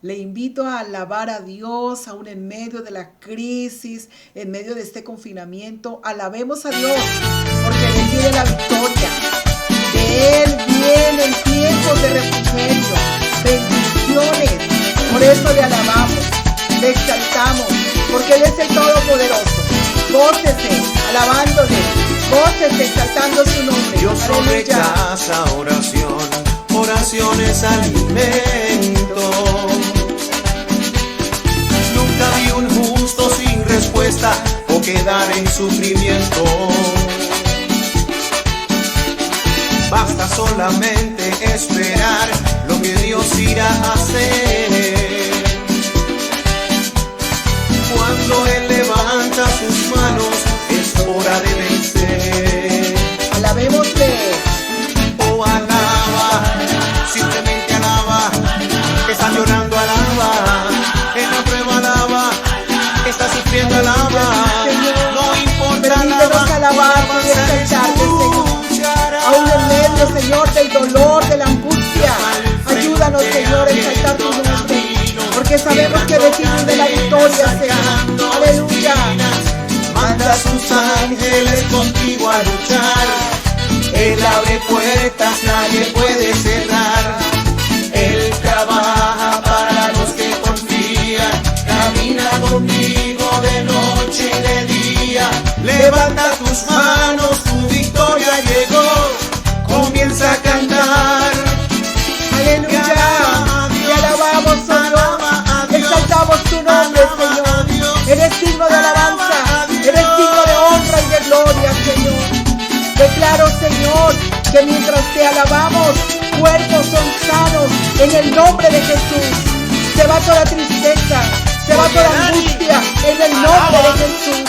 Le invito a alabar a Dios aún en medio de la crisis, en medio de este confinamiento. Alabemos a Dios porque de Él viene la victoria. De Él vienen tiempos de refrigerio, bendiciones. Por eso le alabamos, le exaltamos, porque Él es el Todopoderoso. Gócese alabándole, gócese exaltando su nombre. Dios no rechaza oración, oración es alimento. Nunca vi un justo sin respuesta o quedar en sufrimiento. Basta solamente esperar lo que Dios irá a hacer. Cuando Él levanta sus manos es hora de vencer. Alabémosle. Oh, alaba, simplemente alaba. Estás llorando, alaba. En la prueba, alaba. Estás sufriendo, alaba. No importa, permítenos alabarte y exaltarte, Señor. Aún en medio, Señor, del dolor, de la angustia, ayúdanos, Señor, a exaltar tu nombre, porque sabemos que de ti viene la victoria, Señor. Aleluya. Manda a sus ángeles contigo a luchar. Él abre puertas, nadie puede cerrar. Él trabaja para los que confían. Camina contigo de noche y de día. Levanta tus manos, tu victoria llegó. Comienza a cantar. Aleluya. Te alabamos, Señor. Exaltamos tu nombre, Señor. Eres digno de alabanza. Eres digno de honra y de gloria, Señor. Declaro, Señor, que mientras te alabamos, cuerpos son sanos en el nombre de Jesús. Se va toda tristeza, se va toda angustia en el nombre de Jesús.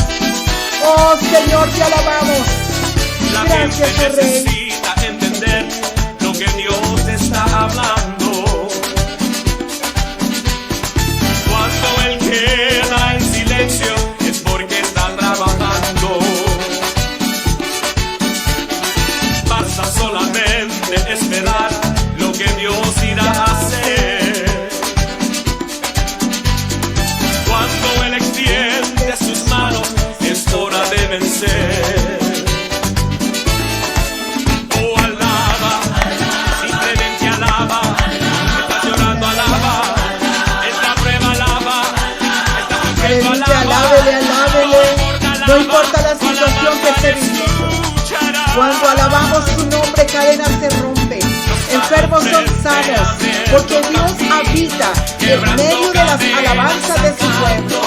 Oh, Señor, te alabamos. La Gracias, gente oh Rey. necesita entender lo que Dios está hablando. Cuando Él queda en silencio es porque está trabajando. Basta solamente esperar lo que Dios irá a hacer. Cuando Él extiende sus manos es hora de vencer. Oh, alaba, simplemente alaba. Estás llorando, alaba. Esta prueba, alaba. Estás sufriendo, Aleluya, alaba. alábele, alábele. No importa la situación que esté viviendo. Cuando alabamos su nombre, cadenas se rompen, enfermos son sanos, porque Dios habita en medio de las alabanzas de su pueblo.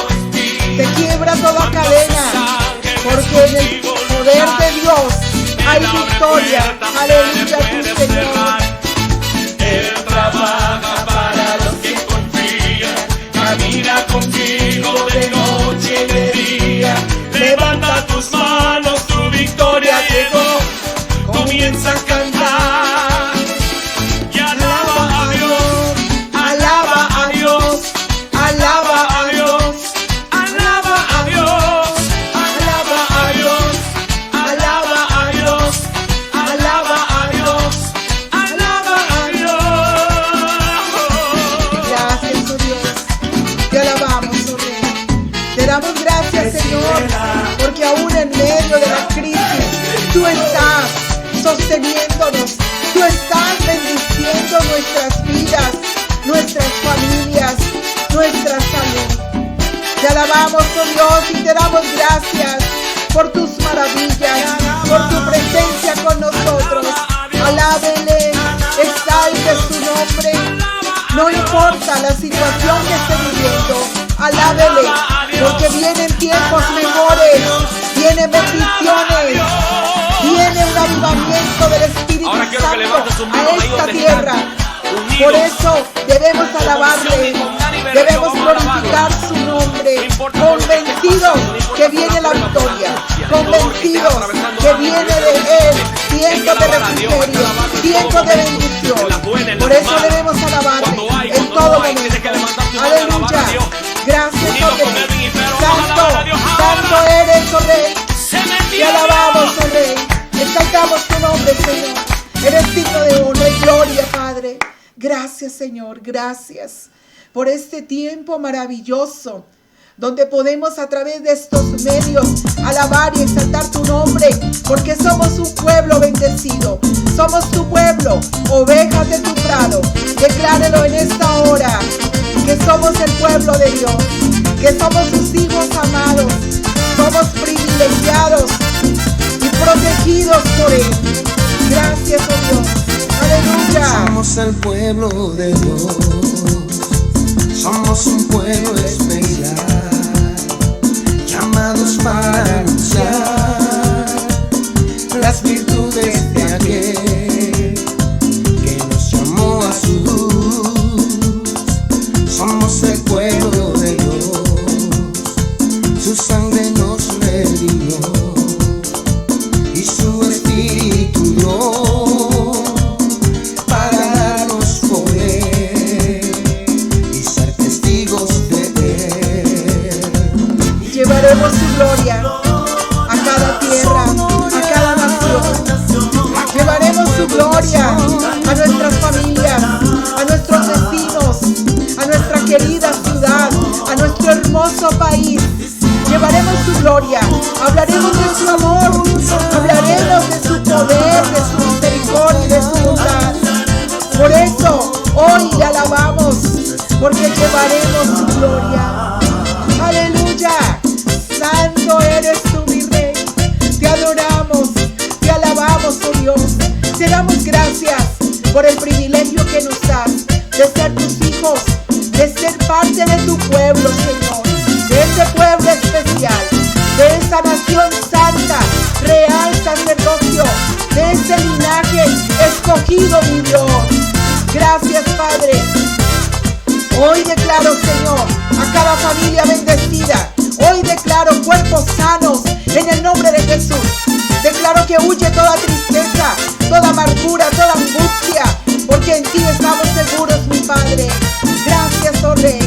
Se quiebra toda cadena, porque en el poder de Dios hay victoria. Aleluya, tu Señor. Él trabaja para los que confían, camina contigo de noche y de día. Levanta tus manos, tu victoria llegó. Comienza a cantar y alaba a Dios, Alaba a Dios, alaba a Dios, alaba a Dios, alaba a Dios, alaba a Dios, alaba a Dios, alaba a Dios. Gracias, oh Dios. Te alabamos, oh Rey. Te damos gracias, Señor, porque aún en medio de la crisis, tú estás sosteniéndonos, tú estás bendiciendo nuestras vidas, nuestras familias, nuestra salud. Te alabamos, oh Dios, y te damos gracias por tus maravillas, por tu presencia con nosotros. Alábele, exalte su nombre. No importa la situación que esté viviendo, alábele, porque vienen tiempos mejores, vienen bendiciones, viene un avivamiento del Espíritu Ahora quiero que levante sus Santo manos a ahí esta donde tierra. están, Por unidos. eso debemos alabarle, debemos glorificar su nombre, convencidos que viene la victoria, convencidos que viene de Él tiempo de refrigerio, tiempo de bendición. Por eso debemos alabarle en todo momento. Aleluya. Gracias, oh Rey. Santo, santo eres, oh Rey. Te alabamos, oh Rey. Exaltamos tu nombre, Señor. Eres digno de honra y gloria, Padre. Gracias, Señor. Gracias. por este tiempo maravilloso, donde podemos a través de estos medios alabar y exaltar tu nombre, porque somos un pueblo bendecido, somos tu pueblo, ovejas de tu prado. Declárelo en esta hora, que somos el pueblo de Dios, que somos sus hijos amados, somos privilegiados y protegidos por Él. Gracias, oh Dios. Aleluya. Somos el pueblo de Dios, somos un pueblo especial, llamados para anunciar las virtudes de aquel que nos llamó a su luz. Somos el pueblo de Dios, su sangre nos redimió y su espíritu dio para darnos poder y ser testigos de Él. Llevaremos su gloria a cada tierra, a cada nación. Llevaremos su gloria a nuestras familias, a nuestros vecinos, a nuestra querida ciudad, a nuestro hermoso país. Llevaremos su gloria, hablaremos de su amor, hablaremos de su poder, de su misericordia y de su bondad. Por eso hoy le alabamos, porque llevaremos su gloria. Aleluya. Santo eres tú, mi Rey. Te adoramos, te alabamos, oh Dios. Te damos gracias por el privilegio que nos das de ser tus hijos, de ser parte de tu pueblo, Señor, de ese pueblo especial, de esa nación santa, real sacerdocio, de ese linaje escogido, mi Dios. Gracias, Padre. Hoy declaro, Señor, a cada familia bendecida. Hoy declaro cuerpos sanos en el nombre de Jesús. Declaro que huye toda tristeza, toda amargura, toda angustia, porque en ti estamos seguros, mi Padre. Gracias, oh Rey.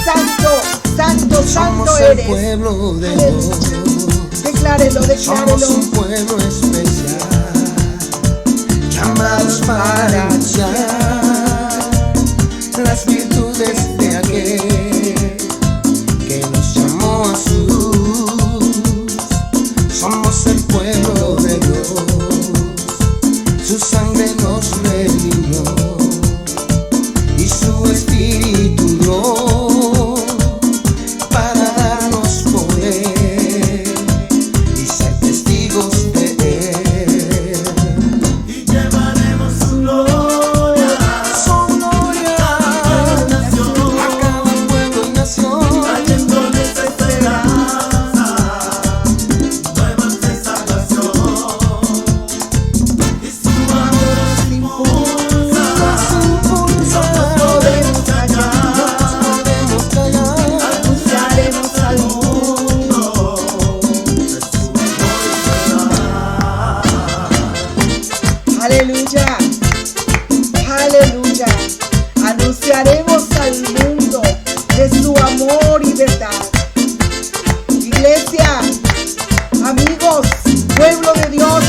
Santo, santo, santo eres. Somos el pueblo de Dios. Declárelo, declárelo. Somos un pueblo especial, llamados para anunciar las virtudes de aquel que nos llamó a su luz. Somos el pueblo de Dios, su sangre nos redimió y su espíritu dio para darnos poder y ser testigos de Él. Y llevaremos su gloria a cada pueblo y nación, trayéndoles esperanza, nuevas de salvación. Y su amor nos impulsa, no podemos callar, Anunciaremos al mundo. Aleluya, aleluya. Anunciaremos al mundo de su amor y verdad. Iglesia, amigos, pueblo de Dios,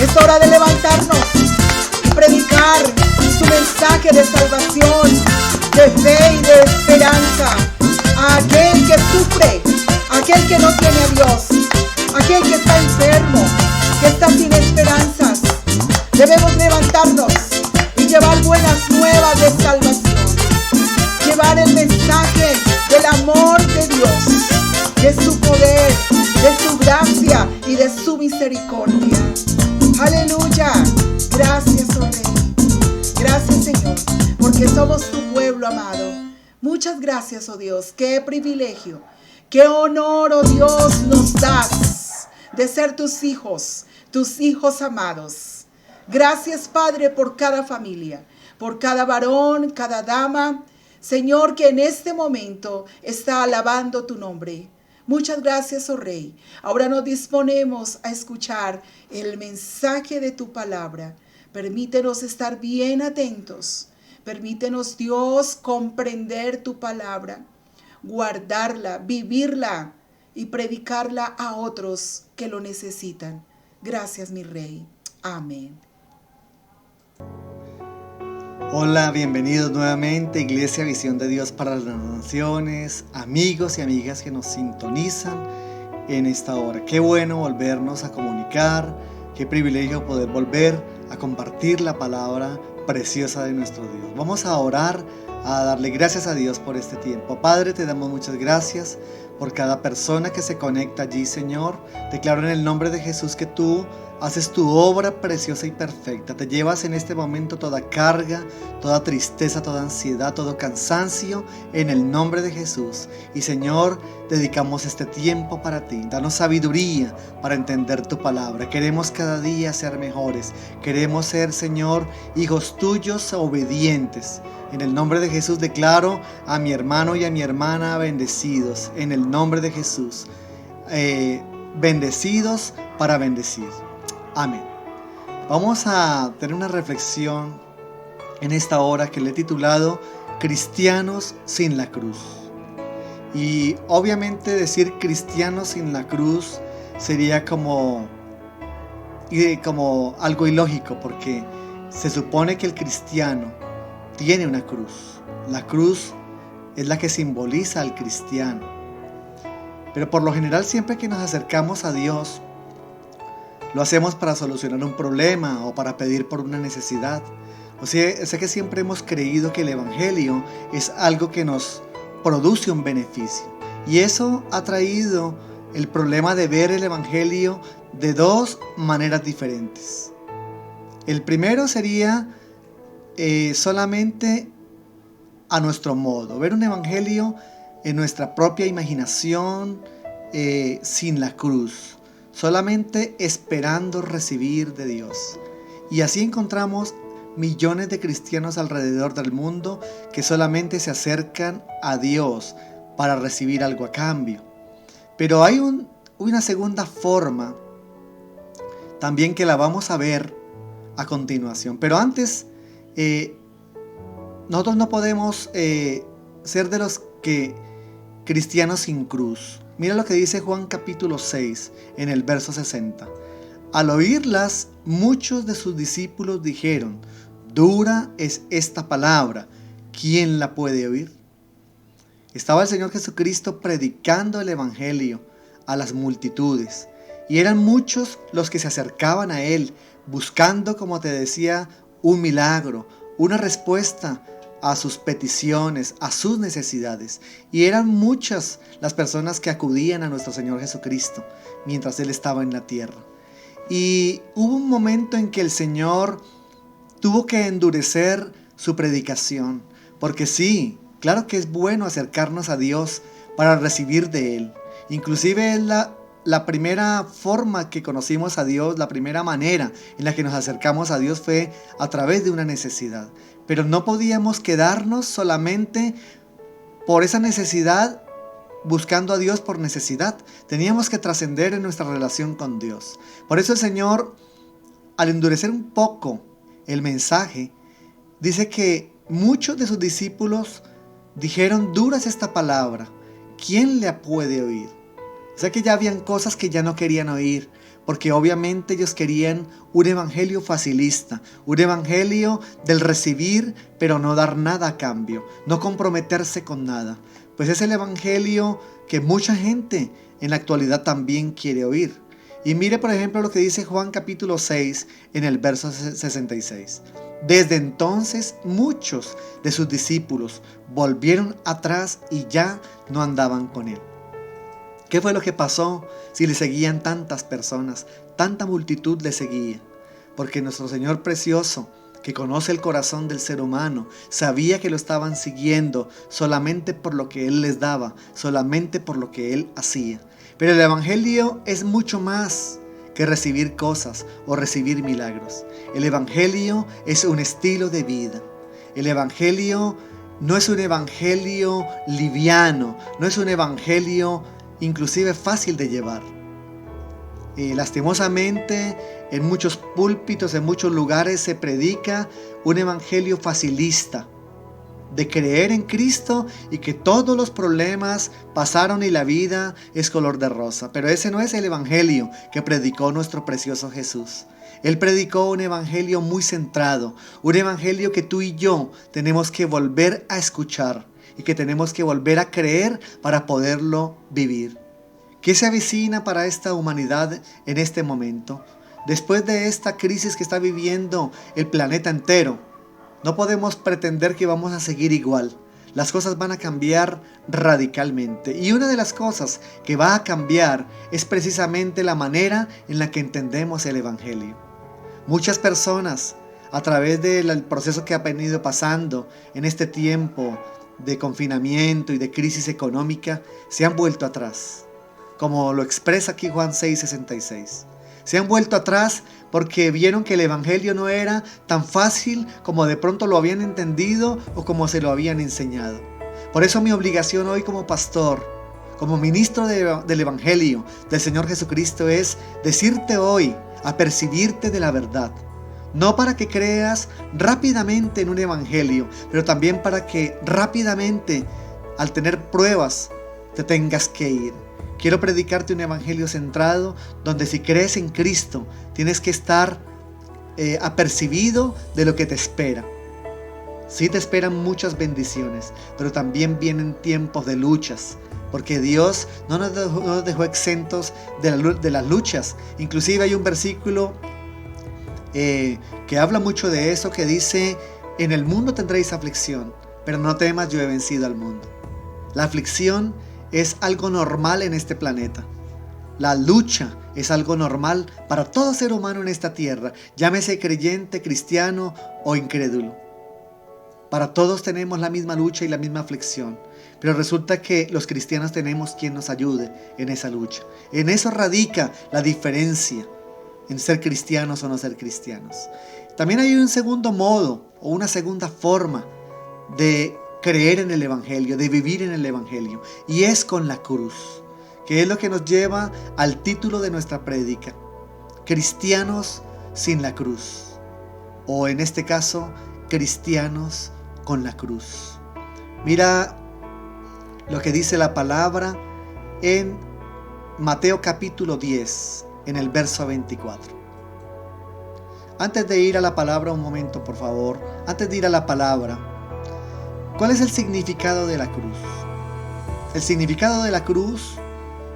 es hora de levantarnos y predicar su mensaje de salvación, de fe y de esperanza a aquel que sufre, a aquel que no tiene a Dios, a aquel que está enfermo, que está sin esperanzas. Debemos levantarnos y llevar buenas nuevas de salvación, llevar el mensaje del amor de Dios, de su poder, de su gracia y de su misericordia. Aleluya. Gracias, oh Rey. Gracias, Señor, porque somos tu pueblo amado. Muchas gracias, oh Dios. Qué privilegio, qué honor, oh Dios, nos das de ser tus hijos amados. Gracias, Padre, por cada familia, por cada varón, cada dama, Señor, que en este momento está alabando tu nombre. Muchas gracias, oh Rey. Ahora nos disponemos a escuchar el mensaje de tu palabra. Permítenos estar bien atentos. Permítenos, Dios, comprender tu palabra, guardarla, vivirla y predicarla a otros que lo necesitan. Gracias, mi Rey. Amén. Hola, bienvenidos nuevamente a Iglesia Visión de Dios para las Naciones, amigos y amigas que nos sintonizan en esta hora. Qué bueno volvernos a comunicar, qué privilegio poder volver a compartir la palabra preciosa de nuestro Dios. Vamos a orar, a darle gracias a Dios por este tiempo. Padre, te damos muchas gracias por cada persona que se conecta allí, Señor. Declaro en el nombre de Jesús que tú haces tu obra preciosa y perfecta. Te llevas en este momento toda carga, toda tristeza, toda ansiedad, todo cansancio en el nombre de Jesús. Y Señor, dedicamos este tiempo para ti. Danos sabiduría para entender tu palabra. Queremos cada día ser mejores. Queremos ser, Señor, hijos tuyos obedientes. En el nombre de Jesús declaro a mi hermano y a mi hermana bendecidos. En el nombre de Jesús. Bendecidos para bendecir. Amén. Vamos a tener una reflexión en esta hora que le he titulado Cristianos sin la cruz. Y obviamente decir cristianos sin la cruz sería como algo ilógico, porque se supone que el cristiano tiene una cruz. La cruz es la que simboliza al cristiano. Pero por lo general, siempre que nos acercamos a Dios, lo hacemos para solucionar un problema o para pedir por una necesidad. O sea, sé que siempre hemos creído que el Evangelio es algo que nos produce un beneficio. Y eso ha traído el problema de ver el Evangelio de dos maneras diferentes. El primero sería solamente a nuestro modo, ver un Evangelio en nuestra propia imaginación, sin la cruz, solamente esperando recibir de Dios. Y así encontramos millones de cristianos alrededor del mundo que solamente se acercan a Dios para recibir algo a cambio. Pero hay una segunda forma también que la vamos a ver a continuación. Pero antes, nosotros no podemos ser de los que cristianos sin cruz. Mira lo que dice Juan capítulo 6 en el verso 60. Al oírlas, muchos de sus discípulos dijeron: dura es esta palabra, ¿quién la puede oír? Estaba el Señor Jesucristo predicando el Evangelio a las multitudes, y eran muchos los que se acercaban a Él, buscando, como te decía, un milagro, una respuesta a sus peticiones, a sus necesidades. Y eran muchas las personas que acudían a nuestro Señor Jesucristo mientras Él estaba en la tierra. Y hubo un momento en que el Señor tuvo que endurecer su predicación, porque sí, claro que es bueno acercarnos a Dios para recibir de Él. Inclusive es la primera forma que conocimos a Dios, la primera manera en la que nos acercamos a Dios fue a través de una necesidad. Pero no podíamos quedarnos solamente por esa necesidad, buscando a Dios por necesidad. Teníamos que trascender en nuestra relación con Dios. Por eso el Señor, al endurecer un poco el mensaje, dice que muchos de sus discípulos dijeron: dura es esta palabra, ¿quién la puede oír? O sea que ya habían cosas que ya no querían oír, porque obviamente ellos querían un evangelio facilista, un evangelio del recibir pero no dar nada a cambio, no comprometerse con nada. Pues es el evangelio que mucha gente en la actualidad también quiere oír. Y mire por ejemplo lo que dice Juan capítulo 6 en el verso 66. Desde entonces muchos de sus discípulos volvieron atrás y ya no andaban con Él. ¿Qué fue lo que pasó si le seguían tantas personas? Tanta multitud le seguía. Porque nuestro Señor precioso, que conoce el corazón del ser humano, sabía que lo estaban siguiendo solamente por lo que Él les daba, solamente por lo que Él hacía. Pero el Evangelio es mucho más que recibir cosas o recibir milagros. El Evangelio es un estilo de vida. El Evangelio no es un evangelio liviano, no es un evangelio inclusive fácil de llevar. Lastimosamente, en muchos púlpitos, en muchos lugares se predica un evangelio facilista, de creer en Cristo y que todos los problemas pasaron y la vida es color de rosa. Pero ese no es el evangelio que predicó nuestro precioso Jesús. Él predicó un evangelio muy centrado, un evangelio que tú y yo tenemos que volver a escuchar y que tenemos que volver a creer para poderlo vivir. ¿Qué se avecina para esta humanidad en este momento? Después de esta crisis que está viviendo el planeta entero, no podemos pretender que vamos a seguir igual. Las cosas van a cambiar radicalmente. Y una de las cosas que va a cambiar es precisamente la manera en la que entendemos el evangelio. Muchas personas, a través del proceso que ha venido pasando en este tiempo de confinamiento y de crisis económica, se han vuelto atrás. Como lo expresa aquí Juan 6:66. Se han vuelto atrás porque vieron que el evangelio no era tan fácil como de pronto lo habían entendido o como se lo habían enseñado. Por eso mi obligación hoy como pastor, como ministro del evangelio del Señor Jesucristo, es decirte hoy, apercibirte de la verdad. No para que creas rápidamente en un evangelio, pero también para que rápidamente, al tener pruebas, te tengas que ir. Quiero predicarte un evangelio centrado, donde si crees en Cristo, tienes que estar apercibido de lo que te espera. Sí te esperan muchas bendiciones, pero también vienen tiempos de luchas, porque Dios no nos dejó exentos de las luchas. Inclusive hay un versículo que habla mucho de eso, que dice: en el mundo tendréis aflicción, pero no temas, yo he vencido al mundo. La aflicción es algo normal en este planeta. La lucha es algo normal para todo ser humano en esta tierra, llámese creyente, cristiano o incrédulo. Para todos tenemos la misma lucha y la misma aflicción, pero resulta que los cristianos tenemos quien nos ayude en esa lucha. En eso radica la diferencia en ser cristianos o no ser cristianos. También hay un segundo modo o una segunda forma de creer en el evangelio, de vivir en el evangelio, y es con la cruz, que es lo que nos lleva al título de nuestra prédica: cristianos sin la cruz, o en este caso, cristianos con la cruz. Mira lo que dice la palabra en Mateo capítulo 10, en el verso 24. Antes de ir a la palabra, un momento por favor, antes de ir a la palabra, ¿cuál es el significado de la cruz? El significado de la cruz,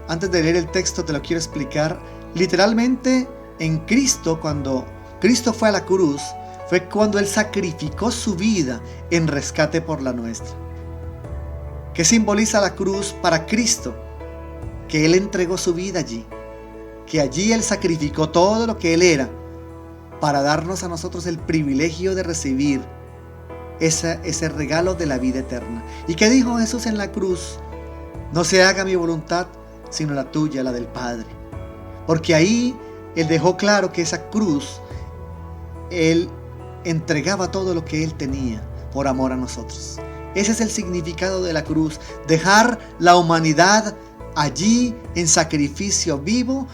antes de leer el texto te lo quiero explicar. Literalmente en Cristo, cuando Cristo fue a la cruz, fue cuando Él sacrificó su vida en rescate por la nuestra. ¿Qué simboliza la cruz para Cristo? Que Él entregó su vida allí, que allí Él sacrificó todo lo que Él era para darnos a nosotros el privilegio de recibir ese regalo de la vida eterna. ¿Y qué dijo Jesús en la cruz? No se haga mi voluntad, sino la tuya, la del Padre. Porque ahí Él dejó claro que esa cruz, Él entregaba todo lo que Él tenía por amor a nosotros. Ese es el significado de la cruz: dejar la humanidad allí en sacrificio vivo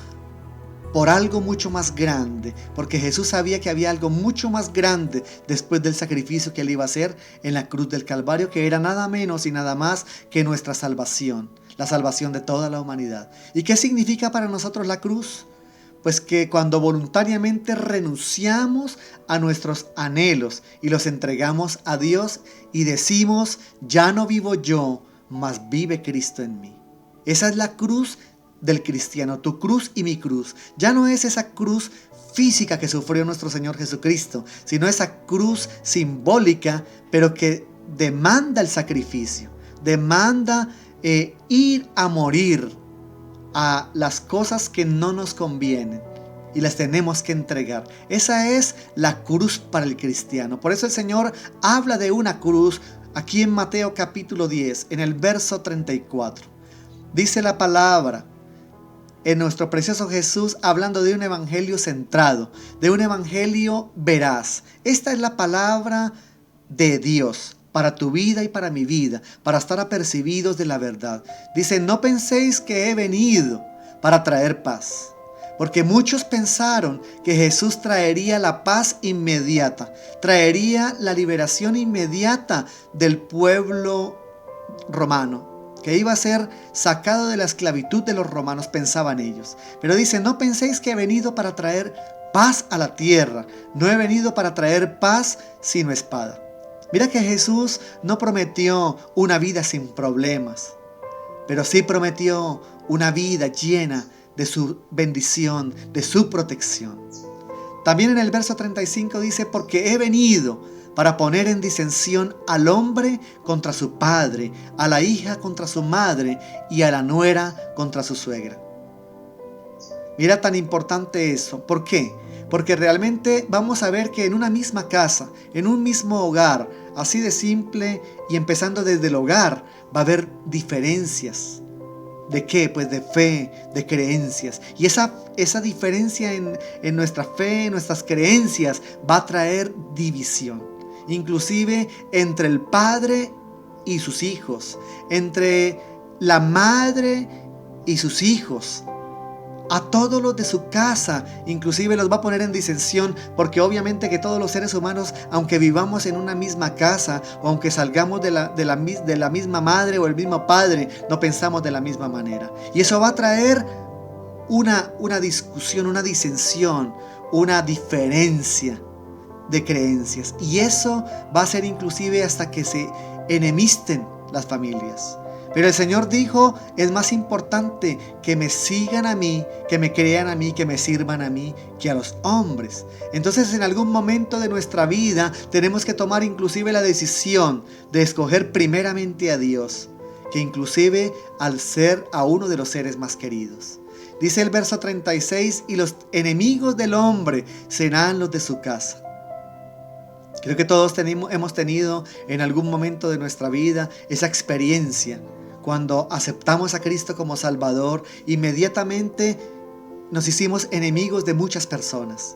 por algo mucho más grande, porque Jesús sabía que había algo mucho más grande después del sacrificio que Él iba a hacer en la cruz del Calvario, que era nada menos y nada más que nuestra salvación, la salvación de toda la humanidad. ¿Y qué significa para nosotros la cruz? Pues que cuando voluntariamente renunciamos a nuestros anhelos y los entregamos a Dios y decimos: ya no vivo yo, mas vive Cristo en mí. Esa es la cruz del cristiano, tu cruz y mi cruz. Ya no es esa cruz física que sufrió nuestro Señor Jesucristo, sino esa cruz simbólica, pero que demanda el sacrificio, demanda ir a morir a las cosas que no nos convienen y las tenemos que entregar. Esa es la cruz para el cristiano. Por eso el Señor habla de una cruz aquí en Mateo capítulo 10, en el verso 34. Dice la palabra, en nuestro precioso Jesús, hablando de un evangelio centrado, de un evangelio veraz. Esta es la palabra de Dios para tu vida y para mi vida, para estar apercibidos de la verdad. Dice: no penséis que he venido para traer paz, porque muchos pensaron que Jesús traería la paz inmediata, traería la liberación inmediata del pueblo romano, que iba a ser sacado de la esclavitud de los romanos, pensaban ellos. Pero dice: no penséis que he venido para traer paz a la tierra. No he venido para traer paz sino espada. Mira que Jesús no prometió una vida sin problemas, pero sí prometió una vida llena de su bendición, de su protección. También en el verso 35 dice, porque he venido para poner en disensión al hombre contra su padre, a la hija contra su madre y a la nuera contra su suegra. Mira tan importante eso. ¿Por qué? Porque realmente vamos a ver que en una misma casa, en un mismo hogar, así de simple y empezando desde el hogar, va a haber diferencias. ¿De qué? Pues de fe, de creencias. Y esa diferencia en nuestra fe, en nuestras creencias, va a traer división. Inclusive entre el padre y sus hijos, entre la madre y sus hijos. A todos los de su casa, inclusive los va a poner en disensión, porque obviamente que todos los seres humanos, aunque vivamos en una misma casa, o aunque salgamos de la misma madre o el mismo padre, no pensamos de la misma manera. Y eso va a traer una discusión, una disensión, una diferencia de creencias. Y eso va a ser inclusive hasta que se enemisten las familias. Pero el Señor dijo, es más importante que me sigan a mí, que me crean a mí, que me sirvan a mí, que a los hombres. Entonces en algún momento de nuestra vida tenemos que tomar inclusive la decisión de escoger primeramente a Dios, que inclusive al ser a uno de los seres más queridos. Dice el verso 36, y los enemigos del hombre serán los de su casa. Creo que todos hemos tenido en algún momento de nuestra vida esa experiencia. Cuando aceptamos a Cristo como Salvador, inmediatamente nos hicimos enemigos de muchas personas.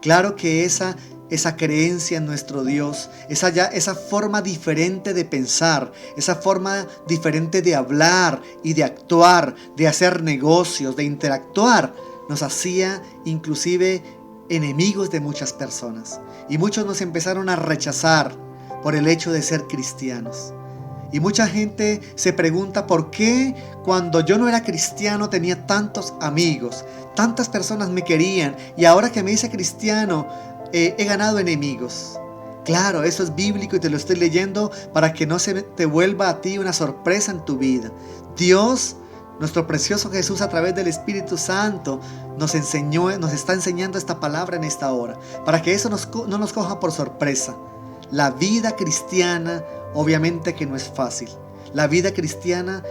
Claro que esa creencia en nuestro Dios, esa forma diferente de pensar, esa forma diferente de hablar y de actuar, de hacer negocios, de interactuar, nos hacía inclusive enemigos de muchas personas. Y muchos nos empezaron a rechazar por el hecho de ser cristianos. Y mucha gente se pregunta por qué cuando yo no era cristiano tenía tantos amigos, tantas personas me querían, y ahora que me hice cristiano he ganado enemigos. Claro, eso es bíblico y te lo estoy leyendo para que no se te vuelva a ti una sorpresa en tu vida. Dios, nuestro precioso Jesús, a través del Espíritu Santo, nos está enseñando esta palabra en esta hora, para que eso no nos coja por sorpresa. La vida cristiana, obviamente que no es fácil. La vida cristiana,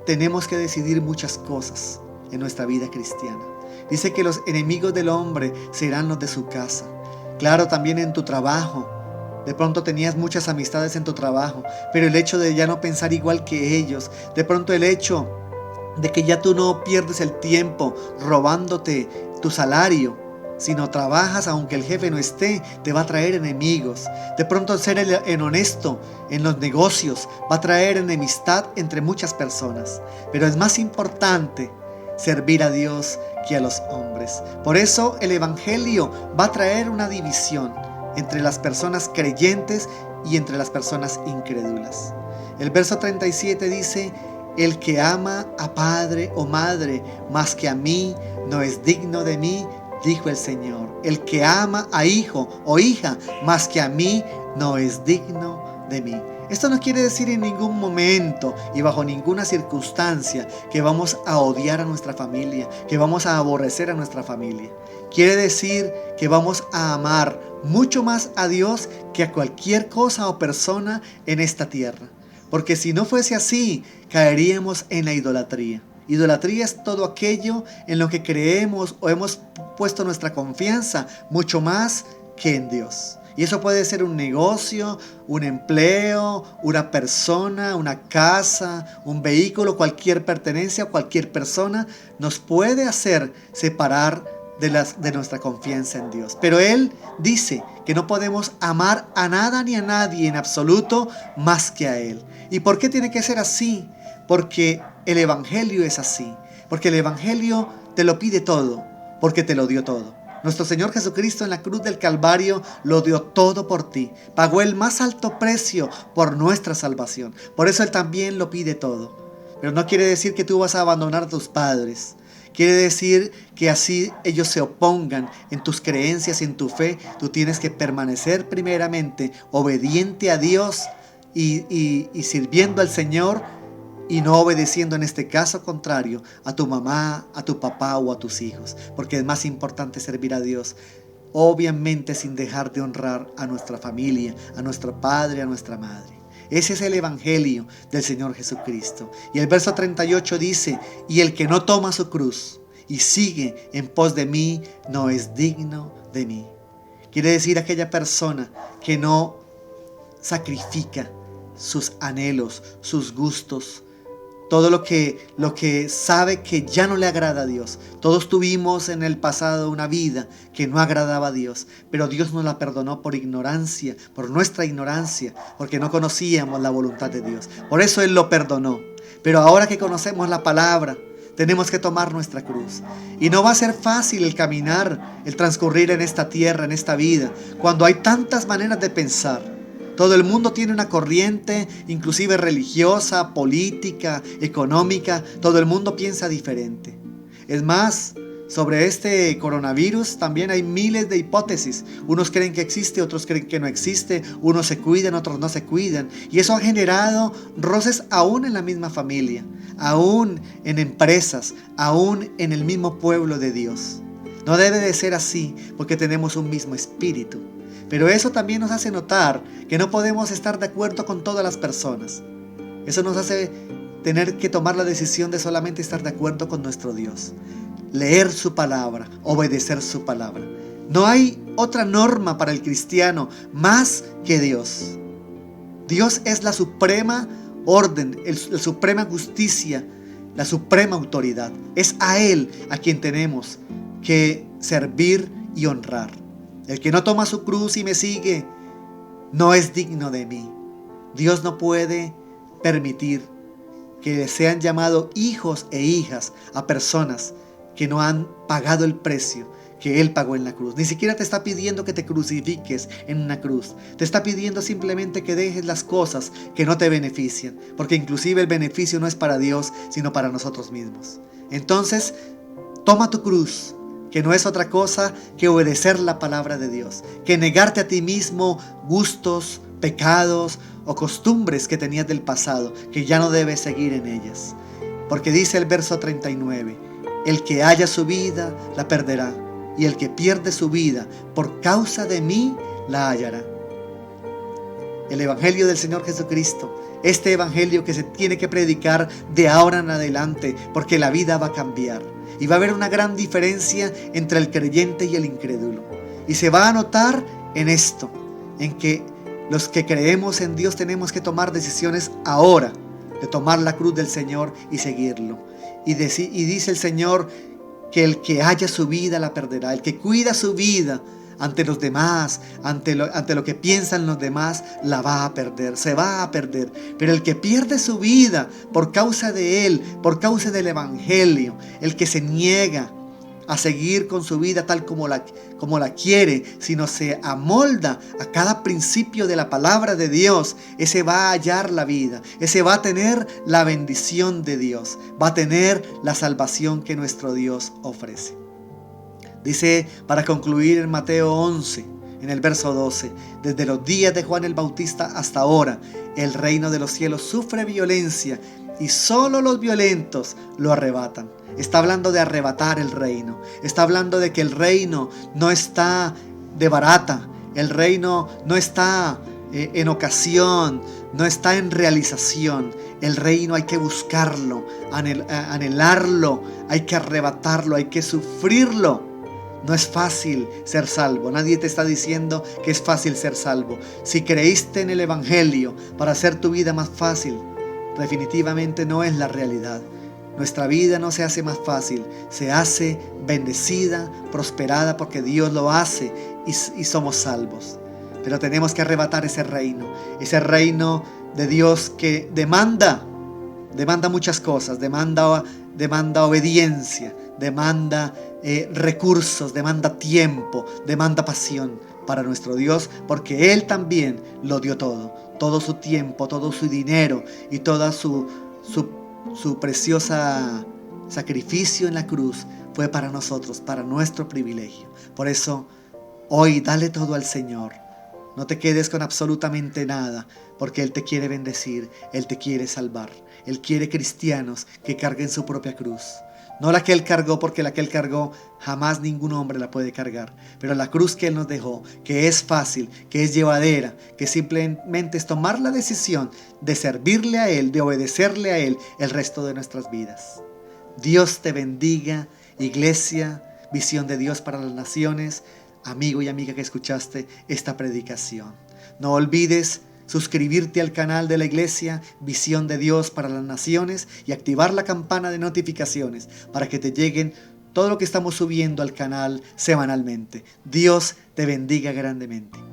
tenemos que decidir muchas cosas en nuestra vida cristiana. Dice que los enemigos del hombre serán los de su casa. Claro, también en tu trabajo. De pronto tenías muchas amistades en tu trabajo, pero el hecho de ya no pensar igual que ellos, de pronto el hecho de que ya tú no pierdes el tiempo robándote tu salario, sino trabajas aunque el jefe no esté, te va a traer enemigos. De pronto ser el honesto en los negocios va a traer enemistad entre muchas personas. Pero es más importante servir a Dios que a los hombres. Por eso el Evangelio va a traer una división entre las personas creyentes y entre las personas incrédulas. El verso 37 dice, el que ama a padre o madre más que a mí no es digno de mí, dijo el Señor. El que ama a hijo o hija más que a mí no es digno de mí. Esto no quiere decir en ningún momento y bajo ninguna circunstancia que vamos a odiar a nuestra familia, que vamos a aborrecer a nuestra familia. Quiere decir que vamos a amar mucho más a Dios que a cualquier cosa o persona en esta tierra. Porque si no fuese así, caeríamos en la idolatría. Idolatría es todo aquello en lo que creemos o hemos puesto nuestra confianza mucho más que en Dios. Y eso puede ser un negocio, un empleo, una persona, una casa, un vehículo, cualquier pertenencia, cualquier persona nos puede hacer separar de nuestra confianza en Dios. Pero Él dice que no podemos amar a nada ni a nadie en absoluto más que a Él. ¿Y por qué tiene que ser así? Porque el Evangelio es así. Porque el Evangelio te lo pide todo, porque te lo dio todo. Nuestro Señor Jesucristo en la cruz del Calvario lo dio todo por ti. Pagó el más alto precio por nuestra salvación. Por eso Él también lo pide todo. Pero no quiere decir que tú vas a abandonar a tus padres, Quiere decir que así ellos se opongan en tus creencias y en tu fe, tú tienes que permanecer primeramente obediente a Dios y sirviendo al Señor, y no obedeciendo en este caso contrario a tu mamá, a tu papá o a tus hijos, porque es más importante servir a Dios, obviamente sin dejar de honrar a nuestra familia, a nuestro padre, a nuestra madre. Ese es el evangelio del Señor Jesucristo. Y el verso 38 dice: y el que no toma su cruz y sigue en pos de mí no es digno de mí. Quiere decir aquella persona que no sacrifica sus anhelos, sus gustos, todo lo que sabe que ya no le agrada a Dios. Todos tuvimos en el pasado una vida que no agradaba a Dios, pero Dios nos la perdonó por ignorancia, por nuestra ignorancia, porque no conocíamos la voluntad de Dios. Por eso Él lo perdonó. Pero ahora que conocemos la palabra, tenemos que tomar nuestra cruz. Y no va a ser fácil el caminar, el transcurrir en esta tierra, en esta vida, cuando hay tantas maneras de pensar. Todo el mundo tiene una corriente, inclusive religiosa, política, económica. Todo el mundo piensa diferente. Es más, sobre este coronavirus también hay miles de hipótesis. Unos creen que existe, otros creen que no existe. Unos se cuidan, otros no se cuidan. Y eso ha generado roces aún en la misma familia, aún en empresas, aún en el mismo pueblo de Dios. No debe de ser así, porque tenemos un mismo espíritu. Pero eso también nos hace notar que no podemos estar de acuerdo con todas las personas. Eso nos hace tener que tomar la decisión de solamente estar de acuerdo con nuestro Dios. Leer su palabra, obedecer su palabra. No hay otra norma para el cristiano más que Dios. Dios es la suprema orden, la suprema justicia, la suprema autoridad. Es a Él a quien tenemos que servir y honrar. El que no toma su cruz y me sigue no es digno de mí. Dios no puede permitir que sean llamados hijos e hijas a personas que no han pagado el precio que Él pagó en la cruz. Ni siquiera te está pidiendo que te crucifiques en una cruz. Te está pidiendo simplemente que dejes las cosas que no te benefician, porque inclusive el beneficio no es para Dios, sino para nosotros mismos. Entonces, toma tu cruz, que no es otra cosa que obedecer la palabra de Dios, que negarte a ti mismo gustos, pecados o costumbres que tenías del pasado, que ya no debes seguir en ellas. Porque dice el verso 39, el que haya su vida la perderá, y el que pierde su vida por causa de mí la hallará. El evangelio del Señor Jesucristo, este evangelio que se tiene que predicar de ahora en adelante, porque la vida va a cambiar. Y va a haber una gran diferencia entre el creyente y el incrédulo. Y se va a notar en esto, en que los que creemos en Dios tenemos que tomar decisiones ahora, de tomar la cruz del Señor y seguirlo. Y dice el Señor que el que haya su vida la perderá. El que cuida su vida ante los demás, ante lo que piensan los demás, la va a perder, se va a perder. Pero el que pierde su vida por causa de Él, por causa del evangelio, el que se niega a seguir con su vida tal como la quiere, sino se amolda a cada principio de la palabra de Dios, ese va a hallar la vida, ese va a tener la bendición de Dios, va a tener la salvación que nuestro Dios ofrece. Dice, para concluir, en Mateo 11, en el verso 12, desde los días de Juan el Bautista hasta ahora, el reino de los cielos sufre violencia y solo los violentos lo arrebatan. Está hablando de arrebatar el reino. Está hablando de que el reino no está de barata. El reino no está en ocasión, no está en realización. El reino hay que buscarlo, anhelarlo, hay que arrebatarlo, hay que sufrirlo. No es fácil ser salvo. Nadie te está diciendo que es fácil ser salvo. Si creíste en el evangelio para hacer tu vida más fácil, definitivamente no es la realidad. Nuestra vida no se hace más fácil, se hace bendecida, prosperada, porque Dios lo hace y somos salvos. Pero tenemos que arrebatar ese reino de Dios que demanda muchas cosas, demanda obediencia, demanda recursos, demanda tiempo, demanda pasión para nuestro Dios, porque Él también lo dio todo su tiempo, todo su dinero y toda su preciosa sacrificio en la cruz fue para nosotros, para nuestro privilegio. Por eso, hoy dale todo al Señor. No te quedes con absolutamente nada, porque Él te quiere bendecir, Él te quiere salvar. Él quiere cristianos que carguen su propia cruz. No la que Él cargó, porque la que Él cargó jamás ningún hombre la puede cargar. Pero la cruz que Él nos dejó, que es fácil, que es llevadera, que simplemente es tomar la decisión de servirle a Él, de obedecerle a Él el resto de nuestras vidas. Dios te bendiga, iglesia, visión de Dios para las naciones, amigo y amiga que escuchaste esta predicación. No olvides suscribirte al canal de la iglesia Visión de Dios para las Naciones y activar la campana de notificaciones para que te lleguen todo lo que estamos subiendo al canal semanalmente. Dios te bendiga grandemente.